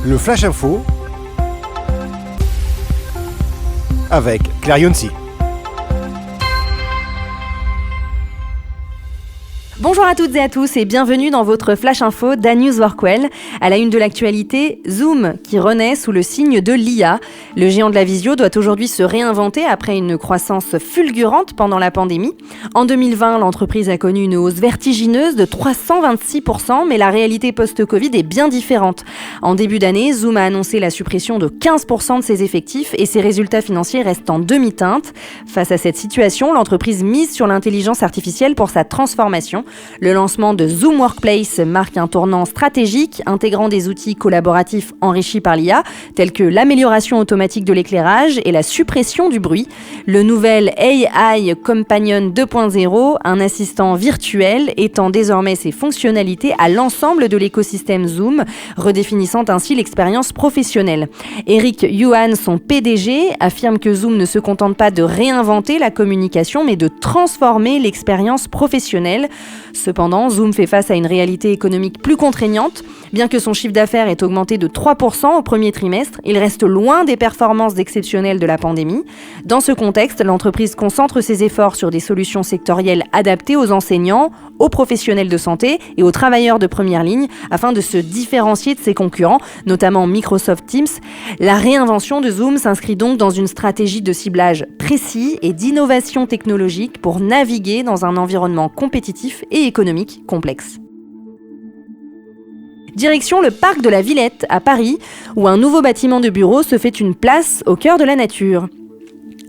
Le Flash Info avec Claire Yonsi. Bonjour à toutes et à tous et bienvenue dans votre Flash Info d'Anews Workwell. À la une de l'actualité, Zoom qui renaît sous le signe de l'IA. Le géant de la visio doit aujourd'hui se réinventer après une croissance fulgurante pendant la pandémie. En 2020, l'entreprise a connu une hausse vertigineuse de 326%, mais la réalité post-Covid est bien différente. En début d'année, Zoom a annoncé la suppression de 15% de ses effectifs et ses résultats financiers restent en demi-teinte. Face à cette situation, l'entreprise mise sur l'intelligence artificielle pour sa transformation. Le lancement de Zoom Workplace marque un tournant stratégique, intégrant des outils collaboratifs enrichis par l'IA, tels que l'amélioration automatique de l'éclairage et la suppression du bruit. Le nouvel AI Companion 2.0, un assistant virtuel, étend désormais ses fonctionnalités à l'ensemble de l'écosystème Zoom, redéfinissant ainsi l'expérience professionnelle. Eric Yuan, son PDG, affirme que Zoom ne se contente pas de réinventer la communication, mais de transformer l'expérience professionnelle. Cependant, Zoom fait face à une réalité économique plus contraignante. Bien que son chiffre d'affaires ait augmenté de 3% au premier trimestre, il reste loin des performances exceptionnelles de la pandémie. Dans ce contexte, l'entreprise concentre ses efforts sur des solutions sectorielles adaptées aux enseignants, aux professionnels de santé et aux travailleurs de première ligne afin de se différencier de ses concurrents, notamment Microsoft Teams. La réinvention de Zoom s'inscrit donc dans une stratégie de ciblage précis et d'innovation technologique pour naviguer dans un environnement compétitif et économique complexe. Direction le parc de la Villette à Paris, où un nouveau bâtiment de bureaux se fait une place au cœur de la nature.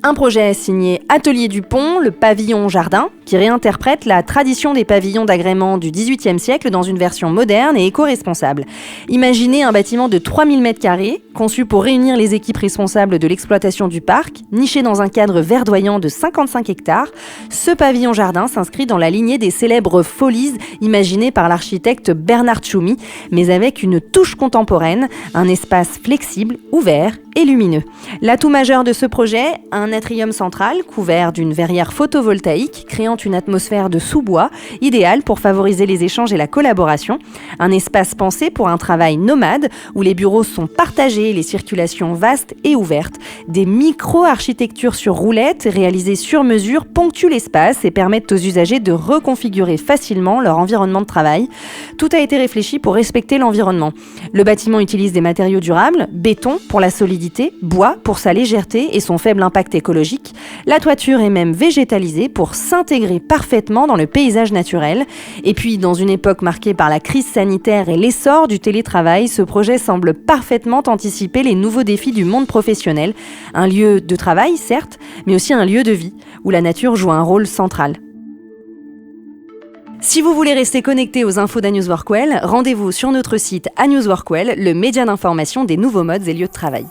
Un projet signé Atelier Dupont, le pavillon jardin, qui réinterprète la tradition des pavillons d'agrément du XVIIIe siècle dans une version moderne et éco-responsable. Imaginez un bâtiment de 3000 m², conçu pour réunir les équipes responsables de l'exploitation du parc, niché dans un cadre verdoyant de 55 hectares. Ce pavillon jardin s'inscrit dans la lignée des célèbres Folies imaginées par l'architecte Bernard Tchoumi, mais avec une touche contemporaine, un espace flexible, ouvert et lumineux. L'atout majeur de ce projet, un atrium central couvert d'une verrière photovoltaïque créant une atmosphère de sous-bois, idéale pour favoriser les échanges et la collaboration. Un espace pensé pour un travail nomade où les bureaux sont partagés et les circulations vastes et ouvertes. Des micro-architectures sur roulettes réalisées sur mesure ponctuent l'espace et permettent aux usagers de reconfigurer facilement leur environnement de travail. Tout a été réfléchi pour respecter l'environnement. Le bâtiment utilise des matériaux durables, béton pour la solidité, bois pour sa légèreté et son faible impact écologique. La toiture est même végétalisée pour s'intégrer parfaitement dans le paysage naturel. Et puis, dans une époque marquée par la crise sanitaire et l'essor du télétravail, ce projet semble parfaitement anticiper les nouveaux défis du monde professionnel. Un lieu de travail, certes, mais aussi un lieu de vie, où la nature joue un rôle central. Si vous voulez rester connecté aux infos d'Anews Workwell, rendez-vous sur notre site Anews Workwell, le média d'information des nouveaux modes et lieux de travail.